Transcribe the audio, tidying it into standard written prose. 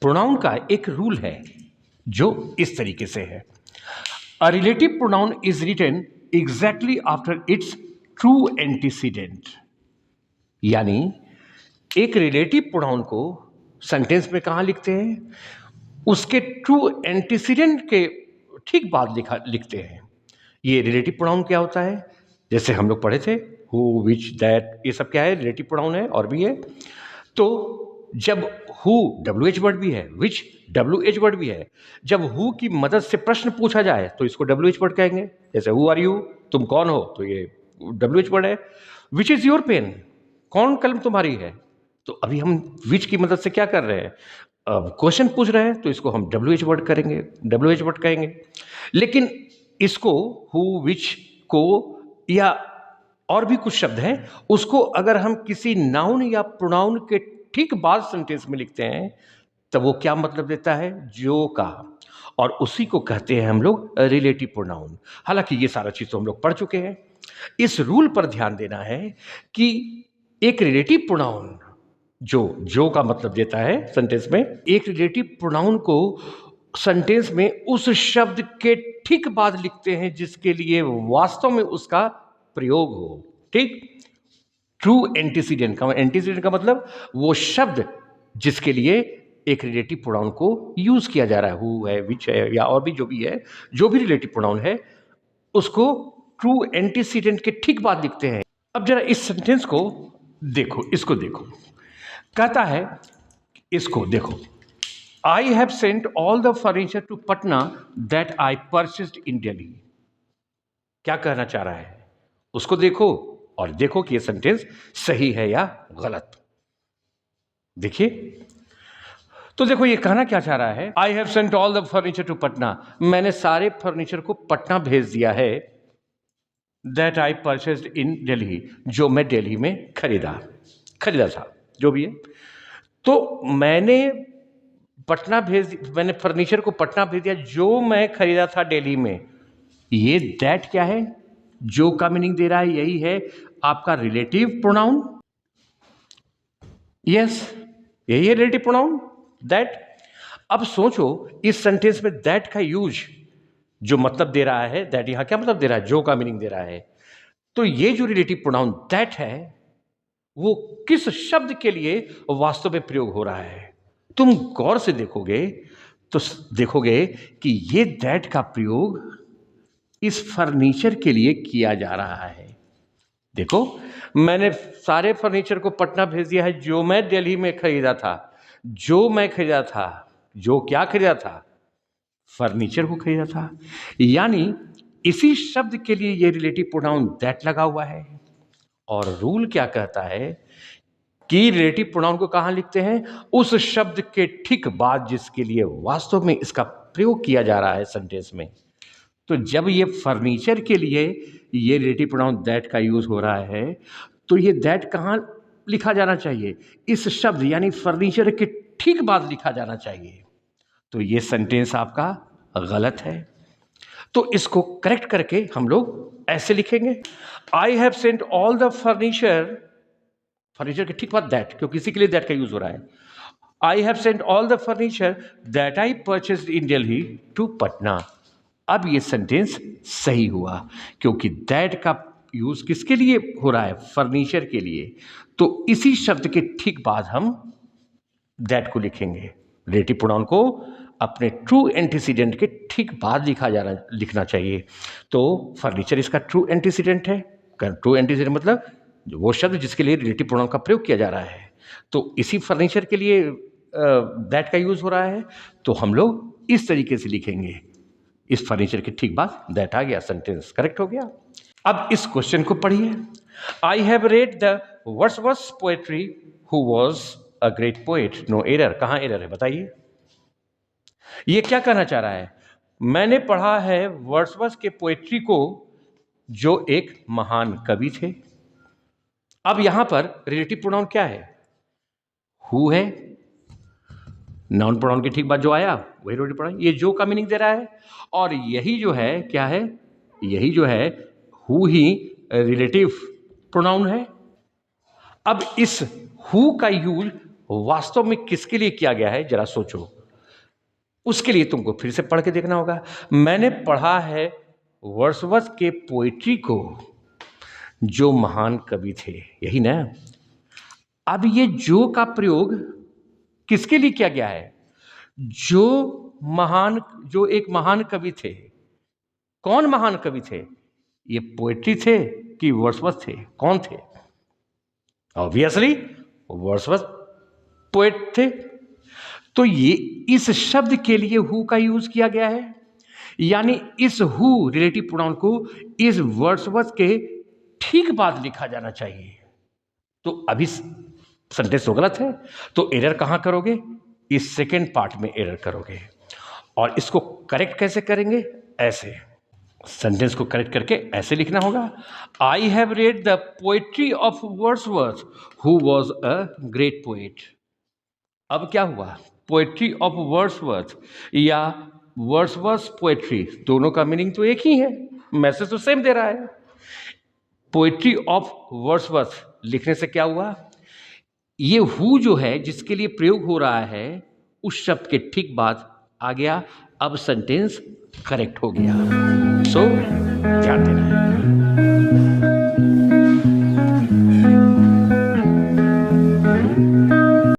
Pronoun का एक rule है जो इस तरीके से है। A relative pronoun is written exactly after its true antecedent. यानी एक रिलेटिव प्रोनाउन को सेंटेंस में कहाँ लिखते हैं? उसके ट्रू एंटीसीडेंट के ठीक बाद लिखते हैं। ये रिलेटिव प्रोनाउन क्या होता है? जैसे हम लोग पढ़े थे, हु, विच, दैट, ये सब क्या है? रिलेटिव प्रोनाउन है और भी है। तो जब हु WH वर्ड भी है, विच WH वर्ड भी है, जब हु की मदद से प्रश्न पूछा जाए तो इसको WH वर्ड कहेंगे। जैसे हु आर यू, तुम कौन हो, तो ये WH वर्ड है। विच इज योर पेन, कौन कलम तुम्हारी है, तो अभी हम विच की मदद से क्या कर रहे हैं? क्वेश्चन पूछ रहे हैं, तो इसको हम WH वर्ड करेंगे, WH वर्ड कहेंगे। लेकिन इसको हु, विच को या और भी कुछ शब्द हैं, उसको अगर हम किसी नाउन या प्रोनाउन के ठीक बाद सेंटेंस में लिखते हैं तब वो क्या मतलब देता है? जो का। और उसी को कहते हैं हम लोग रिलेटिव प्रोनाउन। हालांकि ये सारा चीज तो हम लोग पढ़ चुके हैं। इस रूल पर ध्यान देना है कि एक रिलेटिव प्रोनाउन जो का मतलब देता है सेंटेंस में, एक रिलेटिव प्रोनाउन को सेंटेंस में उस शब्द के ठीक बाद लिखते हैं जिसके लिए वास्तव में उसका प्रयोग हो। ठीक? ट्रू एंटीसीडेंट का मतलब वो शब्द जिसके लिए एक रिलेटिव प्रोनाउन को यूज किया जा रहा है, हु है, विच है, या और भी जो भी है, जो भी रिलेटिव प्रोनाउन है, उसको ट्रू एंटीसीडेंट के ठीक बाद लिखते हैं। अब जरा इस सेंटेंस को देखो, इसको देखो। कहता है, इसको देखो, I have sent all the furniture to Patna that I purchased in Delhi. क्या कहना चाह रहा है? उसको देखो और देखो कि यह सेंटेंस सही है या गलत। देखिए, तो देखो ये कहना क्या चाह रहा है? I have sent all the furniture to Patna, मैंने सारे फर्नीचर को पटना भेज दिया है। That I purchased in Delhi, जो मैं दिल्ली में खरीदा था, जो भी है। तो मैंने फर्नीचर को पटना भेज दिया जो मैं खरीदा था दिल्ली में। ये दैट क्या है? जो का मीनिंग दे रहा है, यही है आपका रिलेटिव प्रोनाउन। यस, यही है रिलेटिव प्रोनाउन दैट। अब सोचो, इस सेंटेंस में दैट का यूज जो मतलब दे रहा है, दैट यहां क्या मतलब दे रहा है? जो का मीनिंग दे रहा है। तो ये जो रिलेटिव प्रोनाउन दैट है, वो किस शब्द के लिए वास्तव में प्रयोग हो रहा है? तुम गौर से देखोगे तो देखोगे कि ये दैट का प्रयोग इस फर्नीचर के लिए किया जा रहा है। देखो, मैंने सारे फर्नीचर को पटना भेज दिया है जो मैं दिल्ली में खरीदा था। जो मैं खरीदा था, जो क्या खरीदा था? फर्नीचर को खरीदा था। यानी इसी शब्द के लिए ये रिलेटिव प्रोनाउन दैट लगा हुआ है। और रूल क्या कहता है कि रिलेटिव प्रोनाउन को कहां लिखते हैं? उस शब्द के ठीक बाद जिसके लिए वास्तव में इसका प्रयोग किया जा रहा है सेंटेंस में। तो जब ये फर्नीचर के लिए ये रिलेटिव प्रोनाउन दैट का यूज हो रहा है, तो ये दैट कहां लिखा जाना चाहिए? इस शब्द यानी फर्नीचर के ठीक बाद लिखा जाना चाहिए। तो ये सेंटेंस आपका गलत है। तो इसको करेक्ट करके हम लोग ऐसे लिखेंगे, आई have sent all the furniture के ठीक बाद दैट, क्योंकि इसी के लिए दैट का यूज हो रहा है। I have sent all the furniture that I purchased in Delhi to Patna. अब ये सेंटेंस सही हुआ, क्योंकि दैट का यूज किसके लिए हो रहा है? फर्नीचर के लिए। तो इसी शब्द के ठीक बाद हम दैट को लिखेंगे। रिलेटिव प्रोनाउन को अपने ट्रू एंटीसीडेंट के ठीक बाद लिखना चाहिए। तो फर्नीचर इसका ट्रू एंटीसीडेंट है। ट्रू एंटीसीडेंट मतलब वो शब्द जिसके लिए रिलेटिव प्रोनाउन का प्रयोग किया जा रहा है। तो इसी फर्नीचर के लिए दैट का यूज हो रहा है। तो हम लोग इस तरीके से लिखेंगे, इस फर्नीचर के ठीक बाद दैट आ गया, सेंटेंस करेक्ट हो गया। अब इस क्वेश्चन को पढ़िए। I have read the Wordsworth poetry who was a great poet. No error. कहां एरर है बताइए? ये क्या कहना चाह रहा है? मैंने पढ़ा है वर्ड्सवर्थ के पोएट्री को, जो एक महान कवि थे। अब यहां पर रिलेटिव प्रोनाउन क्या है? हु है। नाउन प्रोनाउन के ठीक बाद जो आया वही रिलेटिव प्रोनाउन। ये जो का मीनिंग दे रहा है, और यही जो है क्या है? यही जो है हु ही रिलेटिव प्रोनाउन है। अब इस हु का यूज वास्तव में किसके लिए किया गया है? जरा सोचो। उसके लिए तुमको फिर से पढ़ के देखना होगा। मैंने पढ़ा है वर्ड्सवर्थ के पोइट्री को, जो महान कवि थे, यही ना। अब ये जो का प्रयोग किसके लिए किया गया है? जो एक महान कवि थे। कौन महान कवि थे? ये पोएट्री थे कि वर्ड्सवर्थ थे? कौन थे? ऑब्वियसली वर्ड्सवर्थ पोएट थे। तो ये इस शब्द के लिए हु का यूज किया गया है, यानी इस हु रिलेटिव प्रोनाउन को इस वर्ड्सवर्थ के ठीक बाद लिखा जाना चाहिए। तो अभी सेंटेंस तो गलत है, तो एरर कहां करोगे? इस सेकेंड पार्ट में एरर करोगे। और इसको करेक्ट कैसे करेंगे? ऐसे सेंटेंस को करेक्ट करके ऐसे लिखना होगा, आई have read the poetry of Wordsworth who was a great poet. अब क्या हुआ? पोएट्री ऑफ वर्ड्सवर्थ या वर्ड्सवर्थ पोएट्री, दोनों का मीनिंग तो एक ही है, मैसेज तो सेम दे रहा है। पोएट्री ऑफ वर्ड्सवर्थ लिखने से क्या हुआ? ये हु जो है जिसके लिए प्रयोग हो रहा है, उस शब्द के ठीक बाद आ गया। अब सेंटेंस करेक्ट हो गया। सो ध्यान देना है।